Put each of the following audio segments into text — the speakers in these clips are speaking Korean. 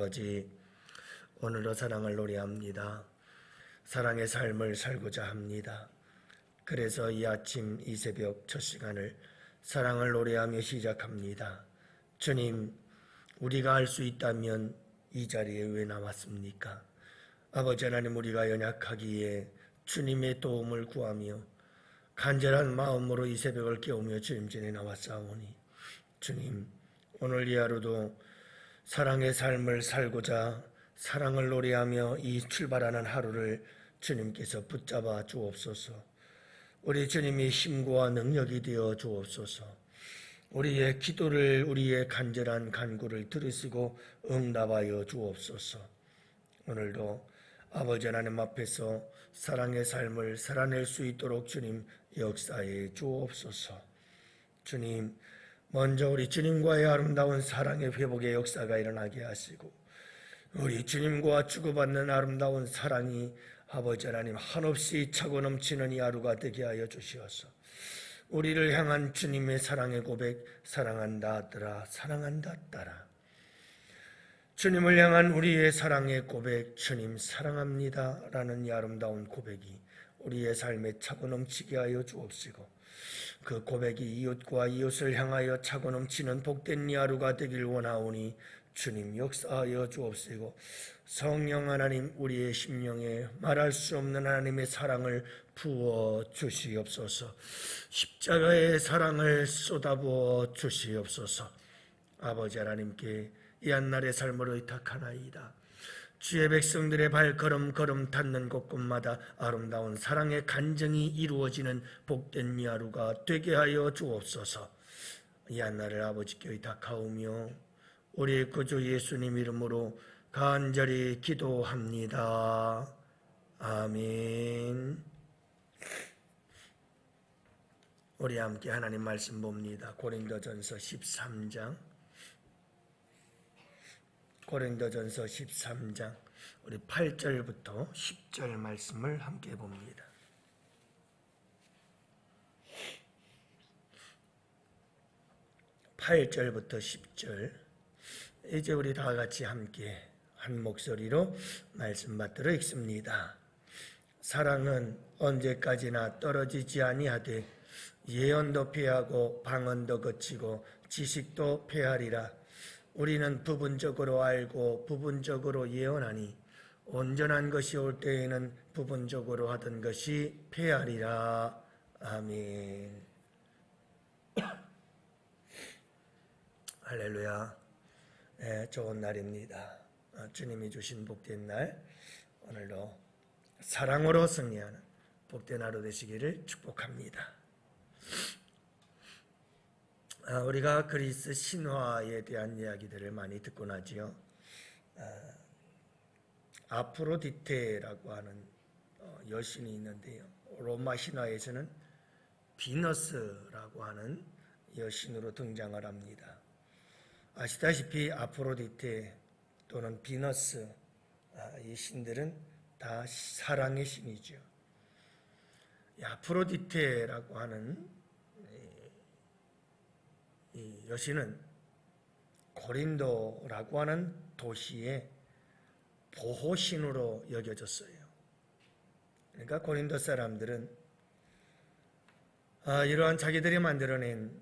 아버지, 오늘도 사랑을 노래합니다. 사랑의 삶을 살고자 합니다. 그래서 이 아침 이 새벽 첫 시간을 사랑을 노래하며 시작합니다. 주님, 우리가 할 수 있다면 이 자리에 왜 나왔습니까? 아버지 하나님, 우리가 연약하기에 주님의 도움을 구하며 간절한 마음으로 이 새벽을 깨우며 주님 전에 나왔사오니 주님, 오늘 이 하루도 사랑의 삶을 살고자 사랑을 노래하며 이 출발하는 하루를 주님께서 붙잡아 주옵소서. 우리 주님이 힘과 능력이 되어 주옵소서. 우리의 기도를, 우리의 간절한 간구를 들으시고 응답하여 주옵소서. 오늘도 아버지 하나님 앞에서 사랑의 삶을 살아낼 수 있도록 주님 역사해 주옵소서. 주님, 먼저 우리 주님과의 아름다운 사랑의 회복의 역사가 일어나게 하시고 우리 주님과 주고받는 아름다운 사랑이 아버지 하나님 한없이 차고 넘치는 이 하루가 되게 하여 주시어서 우리를 향한 주님의 사랑의 고백, 사랑한다 아들아, 사랑한다 딸아, 주님을 향한 우리의 사랑의 고백, 주님 사랑합니다 라는 이 아름다운 고백이 우리의 삶에 차고 넘치게 하여 주옵시고 그 고백이 이웃과 이웃을 향하여 차고 넘치는 복된 이 하루가 되길 원하오니 주님 역사하여 주옵시고 성령 하나님, 우리의 심령에 말할 수 없는 하나님의 사랑을 부어 주시옵소서. 십자가의 사랑을 쏟아부어 주시옵소서. 아버지 하나님께 이 한날의 삶을 의탁하나이다. 주의 백성들의 발걸음 걸음 닿는 곳곳마다 아름다운 사랑의 간증이 이루어지는 복된 이 하루가 되게 하여 주옵소서. 이 한날을 아버지께 의탁하오며 우리 구주 예수님 이름으로 간절히 기도합니다. 아멘. 우리 함께 하나님 말씀 봅니다. 고린도전서 13장 고린도전서 13장 우리 8절부터 10절 말씀을 함께 봅니다. (8절부터) 10절 이제 우리 다 같이 함께 한 목소리로 말씀 받들어 읽습니다. 사랑은 언제까지나 떨어지지 아니하되 예언도 패하고 방언도 거치고 지식도 패하리라. 우리는 부분적으로 알고 부분적으로 예언하니 온전한 것이 올 때에는 부분적으로 하던 것이 패하리라. 아멘. 할렐루야. 좋은 날입니다. 주님이 주신 복된 날, 오늘도 사랑으로 승리하는 복된 하루 되시기를 축복합니다. 우리가 그리스 신화에 대한 이야기들을 많이 듣곤 하지요. 아프로디테라고 하는 여신이 있는데요. 로마 신화에서는 비너스라고 하는 여신으로 등장을 합니다. 아시다시피 아프로디테 또는 비너스, 이 신들은 다 사랑의 신이죠. 아프로디테라고 하는 이 여신은 고린도라고 하는 도시의 보호신으로 여겨졌어요. 그러니까 고린도 사람들은 이러한 자기들이 만들어낸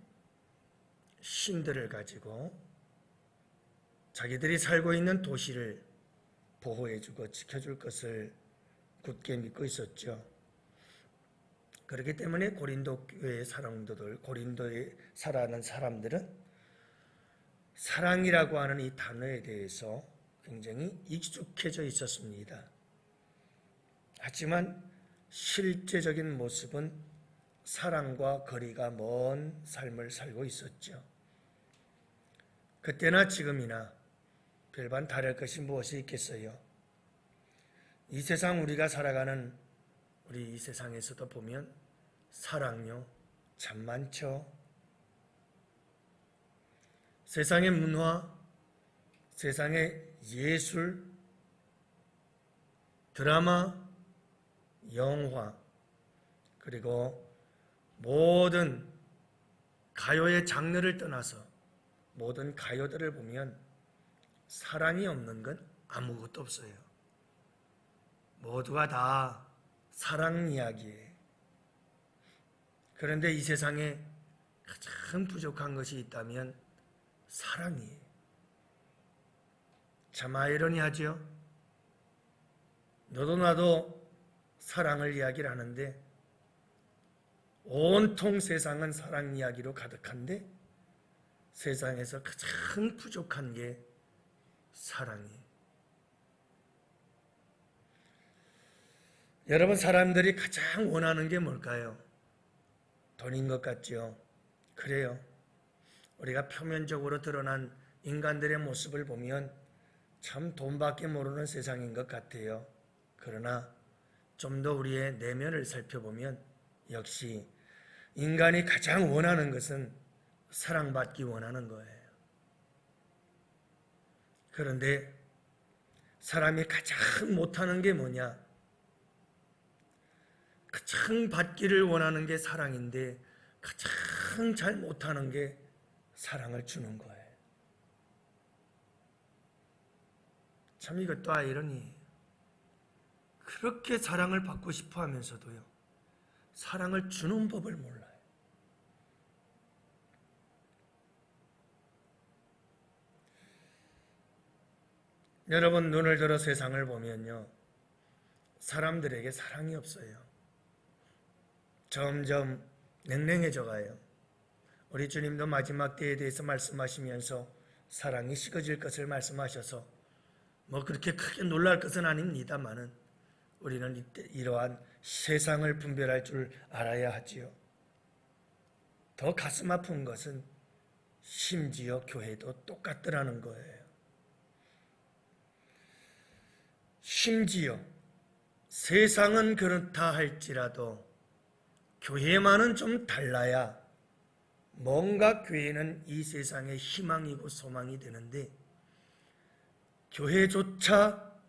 신들을 가지고 자기들이 살고 있는 도시를 보호해주고 지켜줄 것을 굳게 믿고 있었죠. 그렇기 때문에 고린도 교회의 사랑도들, 고린도에 살아가는 사람들은 사랑이라고 하는 이 단어에 대해서 굉장히 익숙해져 있었습니다. 하지만 실제적인 모습은 사랑과 거리가 먼 삶을 살고 있었죠. 그때나 지금이나 별반 다를 것이 무엇이 있겠어요? 이 세상 우리가 살아가는 우리 이 세상에서도 보면 사랑요 참 많죠. 세상의 문화, 세상의 예술, 드라마, 영화, 그리고 모든 가요의 장르를 떠나서 모든 가요들을 보면 사랑이 없는 건 아무것도 없어요. 모두가 다 사랑 이야기예요. 그런데 이 세상에 가장 부족한 것이 있다면 사랑이에요. 참 아이러니하죠? 너도 나도 사랑을 이야기를 하는데 온통 세상은 사랑 이야기로 가득한데 세상에서 가장 부족한 게 사랑이에요. 여러분, 사람들이 가장 원하는 게 뭘까요? 돈인 것 같죠? 그래요. 우리가 표면적으로 드러난 인간들의 모습을 보면 참 돈밖에 모르는 세상인 것 같아요. 그러나 좀 더 우리의 내면을 살펴보면 역시 인간이 가장 원하는 것은 사랑받기 원하는 거예요. 그런데 사람이 가장 못하는 게 뭐냐? 가장 받기를 원하는 게 사랑인데 가장 잘 못하는 게 사랑을 주는 거예요. 참 이것도 아이러니해요. 그렇게 사랑을 받고 싶어 하면서도요, 사랑을 주는 법을 몰라요. 여러분, 눈을 들어 세상을 보면요, 사람들에게 사랑이 없어요. 점점 냉랭해져 가요. 우리 주님도 마지막 때에 대해서 말씀하시면서 사랑이 식어질 것을 말씀하셔서 뭐 그렇게 크게 놀랄 것은 아닙니다만은 우리는 이러한 세상을 분별할 줄 알아야 하지요. 더 가슴 아픈 것은 심지어 교회도 똑같더라는 거예요. 심지어 세상은 그렇다 할지라도 교회만은 좀 달라야 뭔가 교회는 이 세상의 희망이고 소망이 되는데 교회조차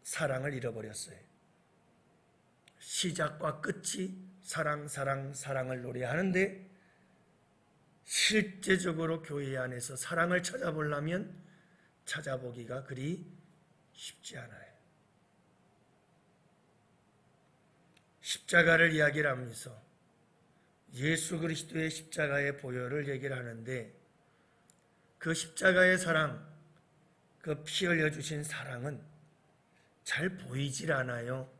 사랑을 잃어버렸어요. 시작과 끝이 사랑을 노래하는데 실제적으로 교회 안에서 사랑을 찾아보려면 찾아보기가 그리 쉽지 않아요. 십자가를 이야기를 하면서 예수 그리스도의 십자가의 보혈을 얘기를 하는데 그 십자가의 사랑, 그 피 흘려주신 사랑은 잘 보이질 않아요.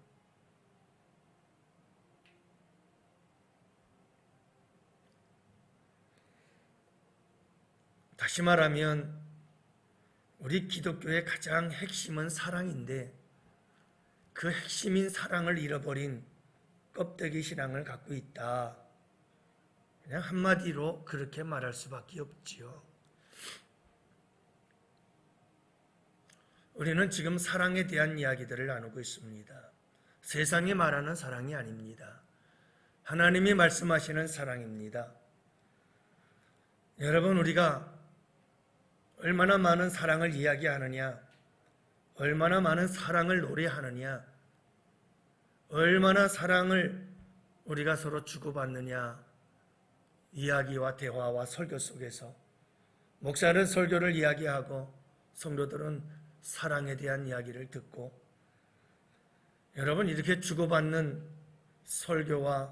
다시 말하면 우리 기독교의 가장 핵심은 사랑인데 그 핵심인 사랑을 잃어버린 껍데기 신앙을 갖고 있다. 그냥 한마디로 그렇게 말할 수밖에 없지요. 우리는 지금 사랑에 대한 이야기들을 나누고 있습니다. 세상이 말하는 사랑이 아닙니다. 하나님이 말씀하시는 사랑입니다. 여러분, 우리가 얼마나 많은 사랑을 이야기하느냐, 얼마나 많은 사랑을 노래하느냐, 얼마나 사랑을 우리가 서로 주고받느냐, 이야기와 대화와 설교 속에서 목사는 설교를 이야기하고 성도들은 사랑에 대한 이야기를 듣고 여러분 이렇게 주고받는 설교와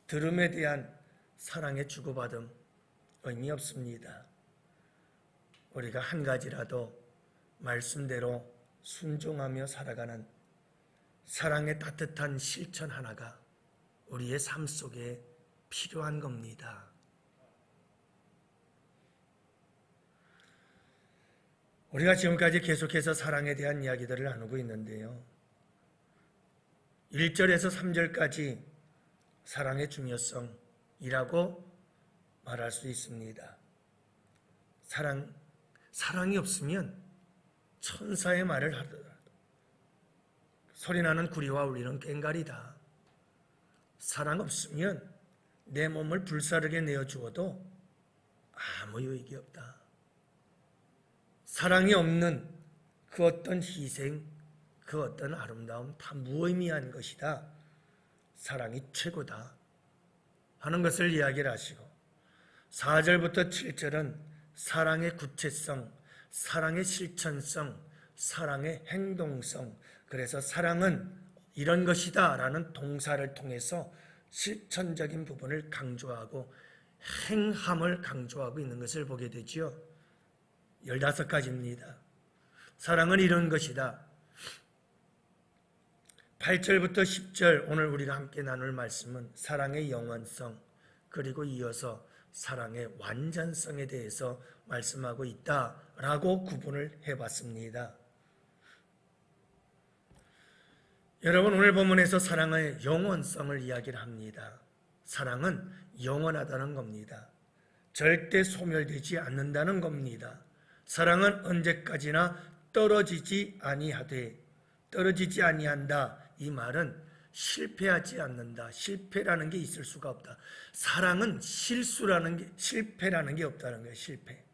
들음에 대한 사랑의 주고받음 의미 없습니다. 우리가 한 가지라도 말씀대로 순종하며 살아가는 사랑의 따뜻한 실천 하나가 우리의 삶 속에 필요한 겁니다. 우리가 지금까지 계속해서 사랑에 대한 이야기들을 나누고 있는데요. 1절에서 3절까지 사랑의 중요성이라고 말할 수 있습니다. 사랑이 없으면 천사의 말을 하더라도 소리나는 구리와 울리는 꽹과리다. 사랑 없으면 내 몸을 불사르게 내어주어도 아무 유익이 없다. 사랑이 없는 그 어떤 희생, 그 어떤 아름다움 다 무의미한 것이다. 사랑이 최고다 하는 것을 이야기를 하시고 4절부터 7절은 사랑의 구체성, 사랑의 실천성, 사랑의 행동성, 그래서 사랑은 이런 것이다 라는 동사를 통해서 실천적인 부분을 강조하고 행함을 강조하고 있는 것을 보게 되지요. 15가지입니다. 사랑은 이런 것이다. 8절부터 10절 오늘 우리가 함께 나눌 말씀은 사랑의 영원성, 그리고 이어서 사랑의 완전성에 대해서 말씀하고 있다라고 구분을 해봤습니다. 여러분, 오늘 본문에서 사랑의 영원성을 이야기를 합니다. 사랑은 영원하다는 겁니다. 절대 소멸되지 않는다는 겁니다. 사랑은 언제까지나 떨어지지 아니하되, 떨어지지 아니한다. 이 말은 실패하지 않는다. 실패라는 게 있을 수가 없다. 사랑은 실수라는 게, 실패라는 게 없다는 거예요. 실패.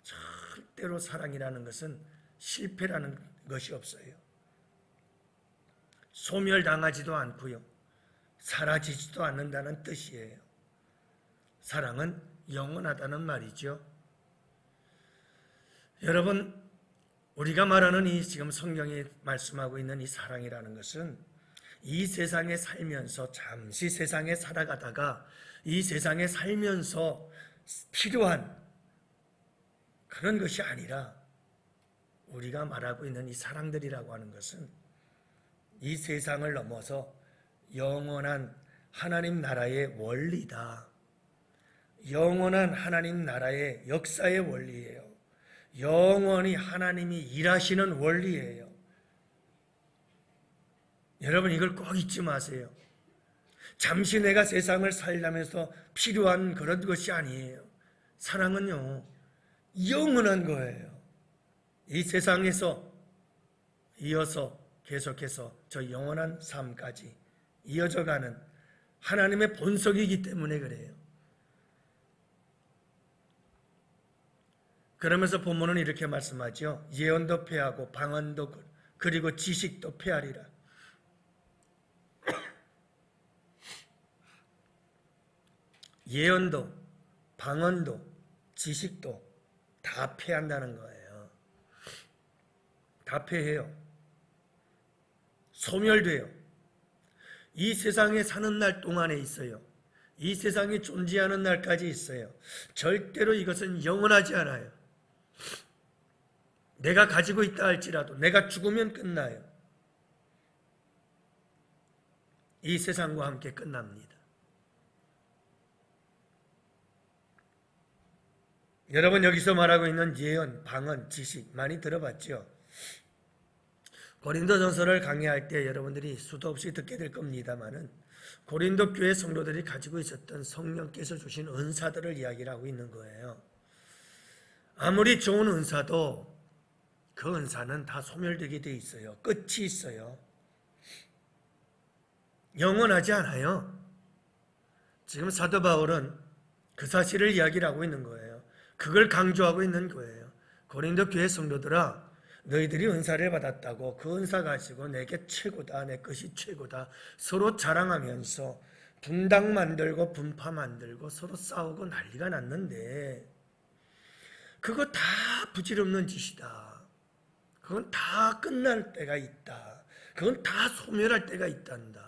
절대로 사랑이라는 것은 실패라는 것이 없어요. 소멸당하지도 않고요. 사라지지도 않는다는 뜻이에요. 사랑은 영원하다는 말이죠. 여러분, 우리가 말하는 이 지금 성경이 말씀하고 있는 이 사랑이라는 것은 이 세상에 살면서 잠시 세상에 살아가다가 이 세상에 살면서 필요한 그런 것이 아니라 우리가 말하고 있는 이 사랑들이라고 하는 것은 이 세상을 넘어서 영원한 하나님 나라의 원리다. 영원한 하나님 나라의 역사의 원리예요. 영원히 하나님이 일하시는 원리예요. 여러분, 이걸 꼭 잊지 마세요. 잠시 내가 세상을 살려면서 필요한 그런 것이 아니에요. 사랑은요, 영원한 거예요. 이 세상에서 이어서 계속해서 저 영원한 삶까지 이어져가는 하나님의 본성이기 때문에 그래요. 그러면서 본문은 이렇게 말씀하죠. 예언도 패하고 방언도 그리고 지식도 패하리라. 예언도 방언도 지식도 다 패한다는 거예요. 다 패해요. 소멸돼요. 이 세상에 사는 날 동안에 있어요. 이 세상이 존재하는 날까지 있어요. 절대로 이것은 영원하지 않아요. 내가 가지고 있다 할지라도 내가 죽으면 끝나요. 이 세상과 함께 끝납니다. 여러분, 여기서 말하고 있는 예언, 방언, 지식 많이 들어봤죠? 고린도전서를 강의할 때 여러분들이 수도 없이 듣게 될 겁니다만은 고린도 교회 성도들이 가지고 있었던 성령께서 주신 은사들을 이야기를 하고 있는 거예요. 아무리 좋은 은사도 그 은사는 다 소멸되게 돼 있어요. 끝이 있어요. 영원하지 않아요. 지금 사도 바울은 그 사실을 이야기를 하고 있는 거예요. 그걸 강조하고 있는 거예요. 고린도 교회 성도들아, 너희들이 은사를 받았다고 그 은사 가지고 내게 최고다, 내 것이 최고다 서로 자랑하면서 분당 만들고 분파 만들고 서로 싸우고 난리가 났는데 그거 다 부질없는 짓이다. 그건 다 끝날 때가 있다. 그건 다 소멸할 때가 있단다.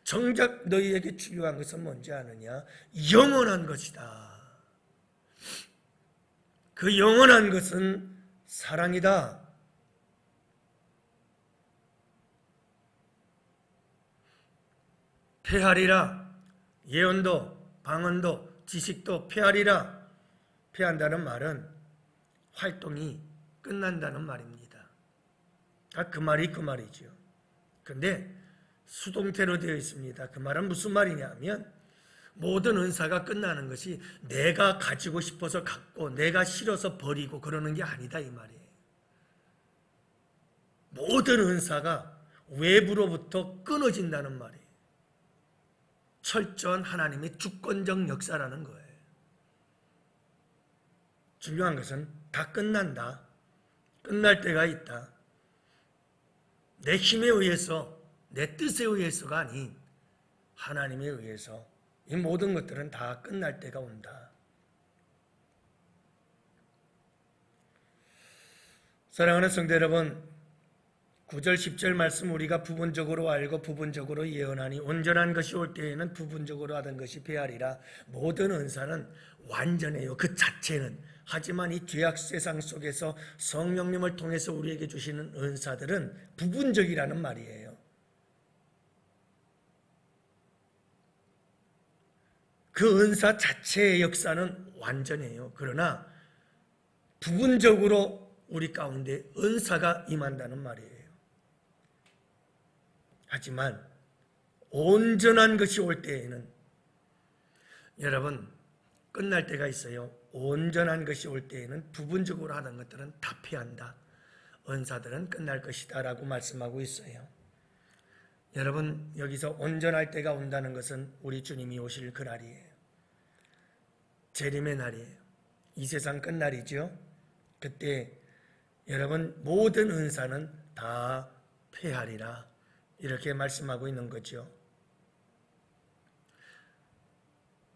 정작 너희에게 중요한 것은 뭔지 아느냐? 영원한 것이다. 그 영원한 것은 사랑이다. 패하리라. 예언도 방언도 지식도 패하리라. 패한다는 말은 활동이 끝난다는 말입니다. 그 말이 그 말이죠. 그런데 수동태로 되어 있습니다. 그 말은 무슨 말이냐면 모든 은사가 끝나는 것이 내가 가지고 싶어서 갖고 내가 싫어서 버리고 그러는 게 아니다 이 말이에요. 모든 은사가 외부로부터 끊어진다는 말이에요. 철저한 하나님의 주권적 역사라는 거예요. 중요한 것은 다 끝난다. 끝날 때가 있다. 내 힘에 의해서, 내 뜻에 의해서가 아닌 하나님에 의해서 이 모든 것들은 다 끝날 때가 온다. 사랑하는 성도 여러분, 9절 10절 말씀 우리가 부분적으로 알고 부분적으로 예언하니 온전한 것이 올 때에는 부분적으로 하던 것이 배하리라. 모든 은사는 완전해요, 그 자체는. 하지만 이 죄악 세상 속에서 성령님을 통해서 우리에게 주시는 은사들은 부분적이라는 말이에요. 그 은사 자체의 역사는 완전해요. 그러나 부분적으로 우리 가운데 은사가 임한다는 말이에요. 하지만 온전한 것이 올 때에는, 여러분, 끝날 때가 있어요. 온전한 것이 올 때에는 부분적으로 하던 것들은 다 피한다. 은사들은 끝날 것이다 라고 말씀하고 있어요. 여러분, 여기서 온전할 때가 온다는 것은 우리 주님이 오실 그 날이에요. 재림의 날이에요. 이 세상 끝날이죠. 그때 여러분 모든 은사는 다 폐하리라, 이렇게 말씀하고 있는 거죠.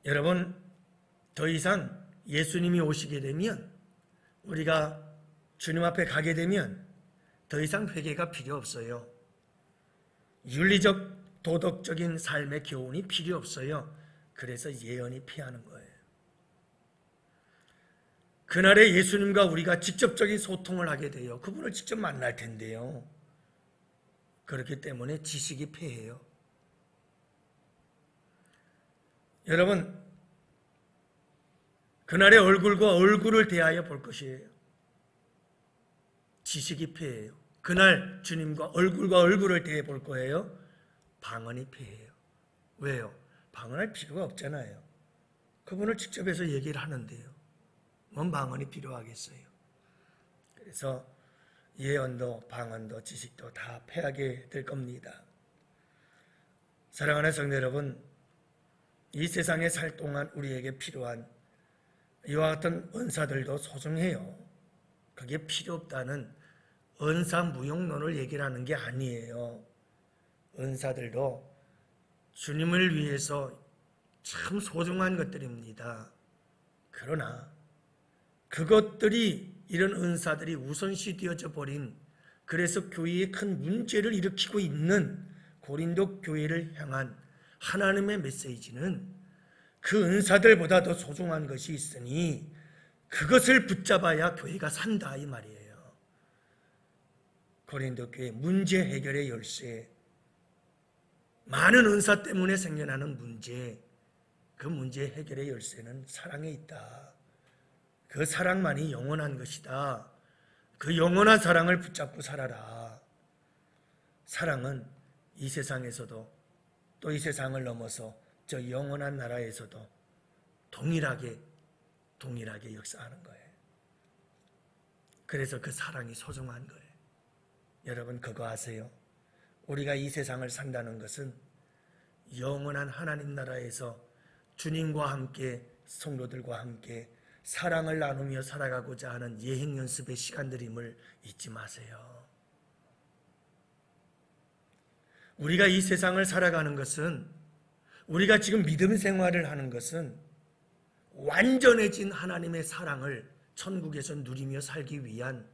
여러분, 더 이상 예수님이 오시게 되면, 우리가 주님 앞에 가게 되면 더 이상 회개가 필요 없어요. 윤리적 도덕적인 삶의 교훈이 필요 없어요. 그래서 예언이 피하는 거예요. 그날에 예수님과 우리가 직접적인 소통을 하게 돼요. 그분을 직접 만날 텐데요. 그렇기 때문에 지식이 패해요. 여러분, 그날의 얼굴과 얼굴을 대하여 볼 것이에요. 지식이 패해요. 그날 주님과 얼굴을 대해 볼 거예요. 방언이 패해요. 왜요? 방언할 필요가 없잖아요. 그분을 직접 해서 얘기를 하는데요. 뭔 방언이 필요하겠어요. 그래서 예언도 방언도 지식도 다 패하게 될 겁니다. 사랑하는 성도 여러분, 이 세상에 살 동안 우리에게 필요한 이와 같은 은사들도 소중해요. 그게 필요 없다는 은사무용론을 얘기를 하는 게 아니에요. 은사들도 주님을 위해서 참 소중한 것들입니다. 그러나 그것들이, 이런 은사들이 우선시 되어져 버린, 그래서 교회에 큰 문제를 일으키고 있는 고린도 교회를 향한 하나님의 메시지는 그 은사들보다 더 소중한 것이 있으니 그것을 붙잡아야 교회가 산다, 이 말이에요. 고린도 교회 문제 해결의 열쇠, 많은 은사 때문에 생겨나는 문제, 그 문제 해결의 열쇠는 사랑에 있다. 그 사랑만이 영원한 것이다. 그 영원한 사랑을 붙잡고 살아라. 사랑은 이 세상에서도 또 이 세상을 넘어서 저 영원한 나라에서도 동일하게 역사하는 거예요. 그래서 그 사랑이 소중한 거예요. 여러분, 그거 아세요? 우리가 이 세상을 산다는 것은 영원한 하나님 나라에서 주님과 함께, 성도들과 함께 사랑을 나누며 살아가고자 하는 예행 연습의 시간들임을 잊지 마세요. 우리가 이 세상을 살아가는 것은, 우리가 지금 믿음 생활을 하는 것은 완전해진 하나님의 사랑을 천국에서 누리며 살기 위한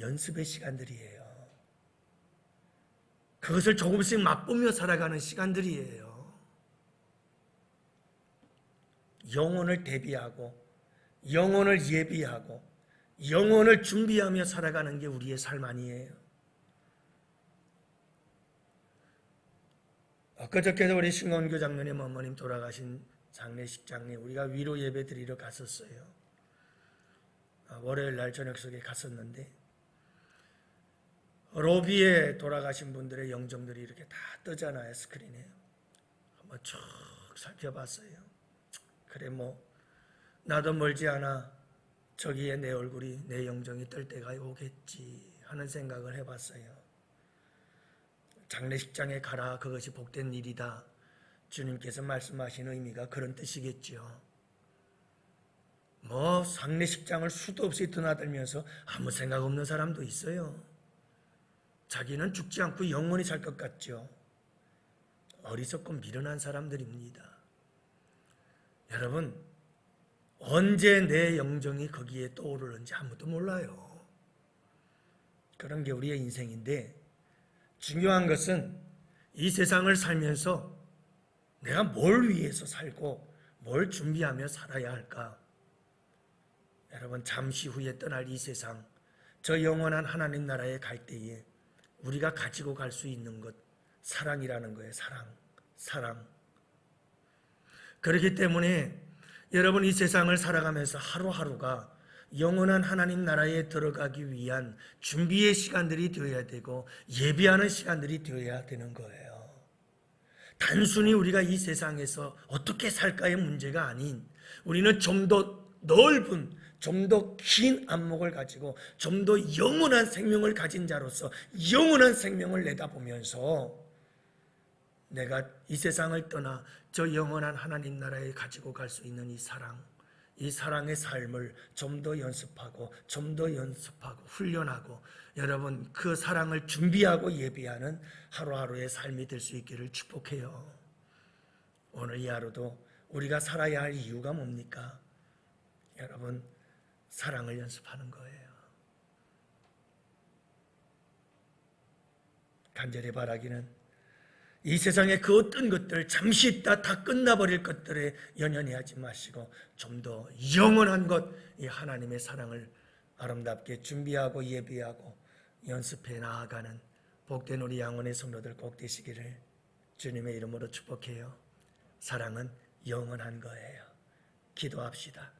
연습의 시간들이에요. 그것을 조금씩 맛보며 살아가는 시간들이에요. 영혼을 대비하고 영혼을 예비하고 영혼을 준비하며 살아가는 게 우리의 삶 아니에요. 엊그저께도 우리 신건교 장로님 어머님 돌아가신 장례식장에 우리가 위로 예배 드리러 갔었어요. 월요일 날 저녁 속에 갔었는데 로비에 돌아가신 분들의 영정들이 이렇게 다 뜨잖아요, 스크린에. 한번 쭉 살펴봤어요. 그래, 나도 멀지 않아 저기에 내 얼굴이, 내 영정이 뜰 때가 오겠지 하는 생각을 해봤어요. 장례식장에 가라, 그것이 복된 일이다. 주님께서 말씀하신 의미가 그런 뜻이겠죠. 장례식장을 수도 없이 드나들면서 아무 생각 없는 사람도 있어요. 자기는 죽지 않고 영원히 살 것 같죠. 어리석고 미련한 사람들입니다. 여러분, 언제 내 영정이 거기에 떠오르는지 아무도 몰라요. 그런 게 우리의 인생인데, 중요한 것은 이 세상을 살면서 내가 뭘 위해서 살고 뭘 준비하며 살아야 할까? 여러분, 잠시 후에 떠날 이 세상, 저 영원한 하나님 나라에 갈 때에 우리가 가지고 갈 수 있는 것, 사랑이라는 거예요. 사랑. 그렇기 때문에 여러분, 이 세상을 살아가면서 하루하루가 영원한 하나님 나라에 들어가기 위한 준비의 시간들이 되어야 되고 예비하는 시간들이 되어야 되는 거예요. 단순히 우리가 이 세상에서 어떻게 살까의 문제가 아닌, 우리는 좀 더 넓은, 좀 더 긴 안목을 가지고 좀 더 영원한 생명을 가진 자로서 영원한 생명을 내다보면서 내가 이 세상을 떠나 저 영원한 하나님 나라에 가지고 갈 수 있는 이 사랑의 삶을 좀 더 연습하고 훈련하고 여러분, 그 사랑을 준비하고 예비하는 하루하루의 삶이 될 수 있기를 축복해요. 오늘 이 하루도 우리가 살아야 할 이유가 뭡니까? 여러분, 사랑을 연습하는 거예요. 간절히 바라기는 이 세상의 그 어떤 것들, 잠시 있다 다 끝나버릴 것들에 연연히 하지 마시고 좀 더 영원한 것, 이 하나님의 사랑을 아름답게 준비하고 예비하고 연습해 나아가는 복된 우리 양원의 성도들 꼭 되시기를 주님의 이름으로 축복해요. 사랑은 영원한 거예요. 기도합시다.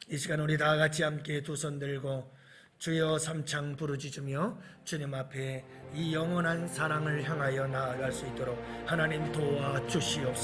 이 시간 우리 다 같이 함께 두 손 들고 주여 삼창 부르짖으며 주님 앞에 이 영원한 사랑을 향하여 나아갈 수 있도록 하나님 도와주시옵소서.